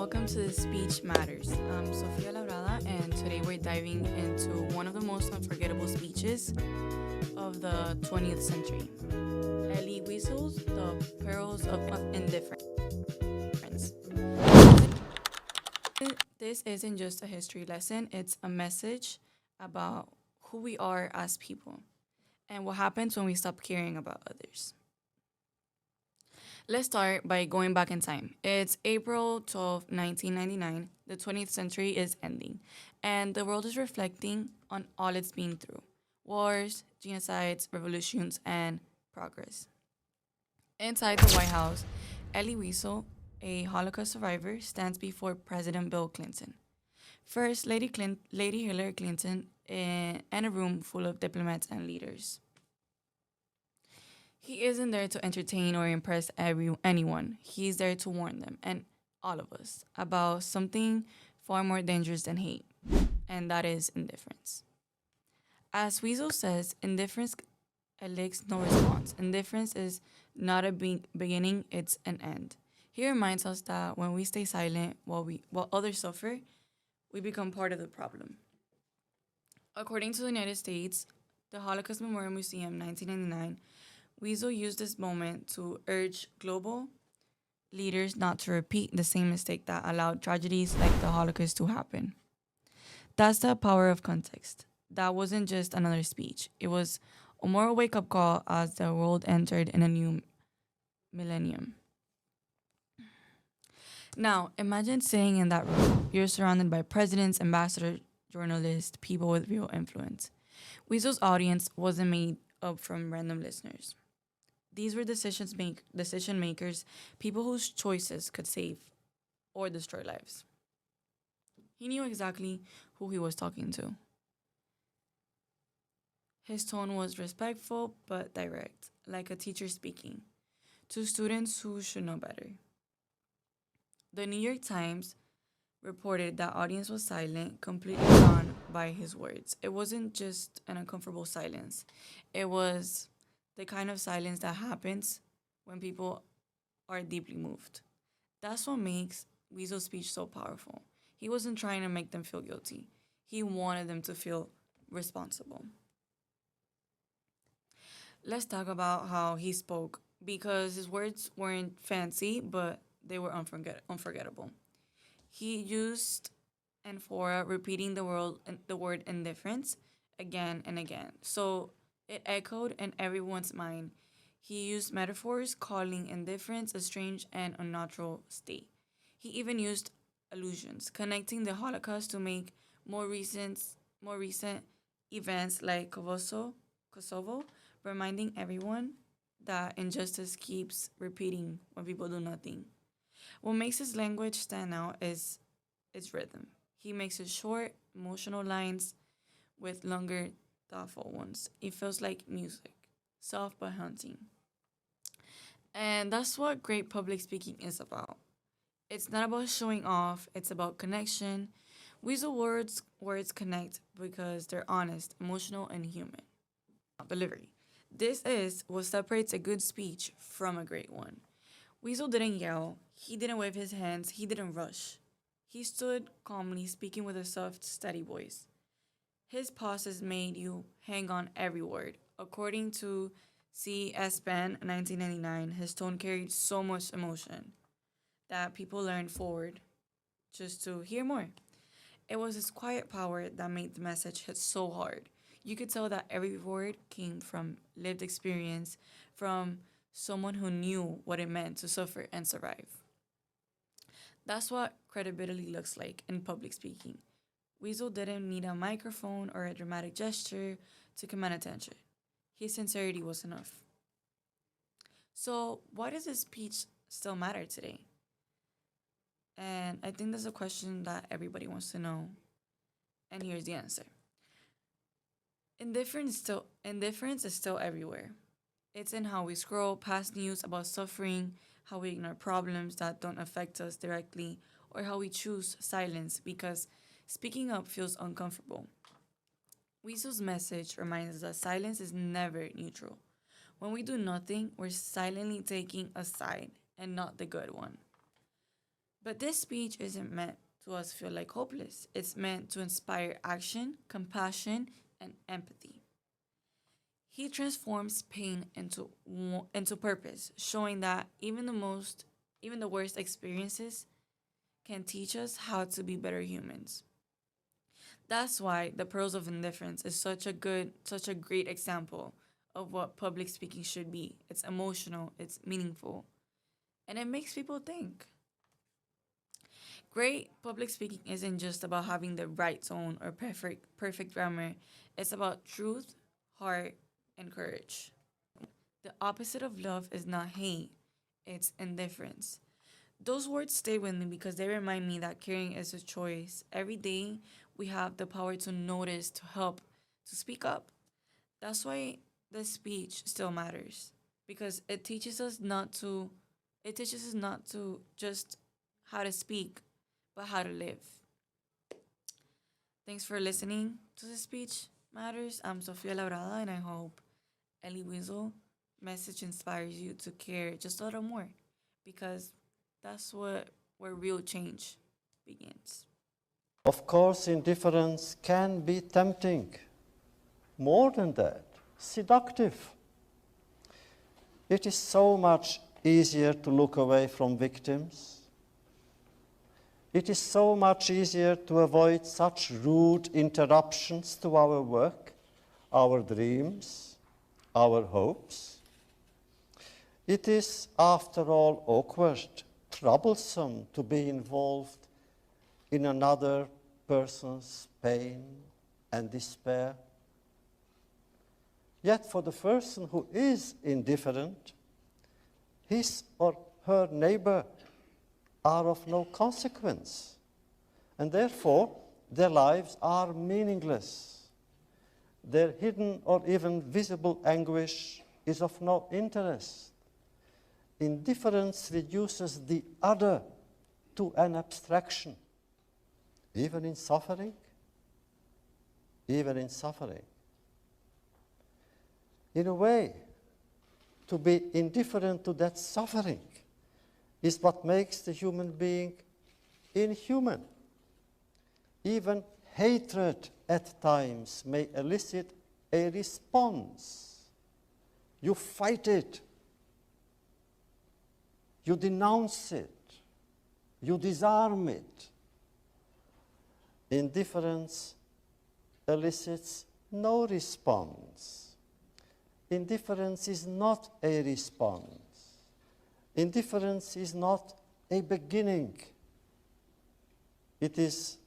welcome to Speech Matters. I'm Sofia Labrada, and today we're diving into one of the most unforgettable speeches of the 20th century. Elie Wiesel's The Perils of Indifference. This isn't just a history lesson, it's a message about who we are as people and what happens when we stop caring about others. Let's start by going back in time. It's April 12th, 1999. The 20th century is ending, and the world is reflecting on all it's been through: wars, genocides, revolutions, and progress. Inside the White House, Elie Wiesel, a Holocaust survivor, stands before President Bill Clinton. First Lady Hillary Clinton, and a room full of diplomats and leaders. He isn't there to entertain or impress anyone. He's there to warn them, and all of us, about something far more dangerous than hate, and that is indifference. As Weasel says, indifference elicits no response. Indifference is not a beginning, it's an end. He reminds us that when we stay silent while others suffer, we become part of the problem. According to the United States, the Holocaust Memorial Museum, 1999, Weasel used this moment to urge global leaders not to repeat the same mistake that allowed tragedies like the Holocaust to happen. That's the power of context. That wasn't just another speech. It was a moral wake-up call as the world entered in a new millennium. Now, imagine sitting in that room. You're surrounded by presidents, ambassadors, journalists, people with real influence. Weasel's audience wasn't made up from random listeners. These were decision makers, people whose choices could save or destroy lives. He knew exactly who he was talking to. His tone was respectful but direct, like a teacher speaking to students who should know better. The New York Times reported that audience was silent, completely drawn by his words. It wasn't just an uncomfortable silence. It was the kind of silence that happens when people are deeply moved. That's what makes Weasel's speech so powerful. He wasn't trying to make them feel guilty. He wanted them to feel responsible. Let's talk about how he spoke, because his words weren't fancy, but they were unforgettable. He used amphora, repeating the word indifference again and again. So it echoed in everyone's mind. He used metaphors, calling indifference a strange and unnatural state. He even used allusions, connecting the Holocaust to make more recent events like Kosovo, reminding everyone that injustice keeps repeating when people do nothing. What makes his language stand out is its rhythm. He makes it short, emotional lines with longer, thoughtful ones. It feels like music, soft but haunting. And that's what great public speaking is about. It's not about showing off, it's about connection. Weasel words connect because they're honest, emotional, and human. Delivery. This is what separates a good speech from a great one. Weasel didn't yell, he didn't wave his hands, he didn't rush. He stood calmly, speaking with a soft, steady voice. His pauses made you hang on every word. According to C.S. Penn, 1999, his tone carried so much emotion that people leaned forward just to hear more. It was his quiet power that made the message hit so hard. You could tell that every word came from lived experience, from someone who knew what it meant to suffer and survive. That's what credibility looks like in public speaking. Weasel didn't need a microphone or a dramatic gesture to command attention. His sincerity was enough. So, why does this speech still matter today? And I think that's a question that everybody wants to know. And here's the answer. Indifference is still everywhere. It's in how we scroll past news about suffering, how we ignore problems that don't affect us directly, or how we choose silence because speaking up feels uncomfortable. Wiesel's message reminds us that silence is never neutral. When we do nothing, we're silently taking a side and not the good one. But this speech isn't meant to us feel like hopeless. It's meant to inspire action, compassion, and empathy. He transforms pain into purpose, showing that even the worst experiences can teach us how to be better humans. That's why the pearls of indifference is such a great example of what public speaking should be. It's emotional, it's meaningful, and it makes people think. Great public speaking isn't just about having the right tone or perfect grammar. It's about truth, heart, and courage. The opposite of love is not hate, it's indifference. Those words stay with me because they remind me that caring is a choice. Every day we have the power to notice, to help, to speak up. That's why the speech still matters because it teaches us not to just how to speak, but how to live. Thanks for listening to the speech matters. I'm Sofia Labrada and I hope Elie Wiesel message inspires you to care just a little more because that's where real change begins. Of course, indifference can be tempting. More than that, seductive. It is so much easier to look away from victims. It is so much easier to avoid such rude interruptions to our work, our dreams, our hopes. It is, after all, awkward, troublesome to be involved in another person's pain and despair. Yet for the person who is indifferent, his or her neighbor are of no consequence, and therefore their lives are meaningless. Their hidden or even visible anguish is of no interest. Indifference reduces the other to an abstraction, even in suffering, even in suffering. In a way, to be indifferent to that suffering is what makes the human being inhuman. Even hatred at times may elicit a response. You fight it. You denounce it. You disarm it. Indifference elicits no response. Indifference is not a response. Indifference is not a beginning. It is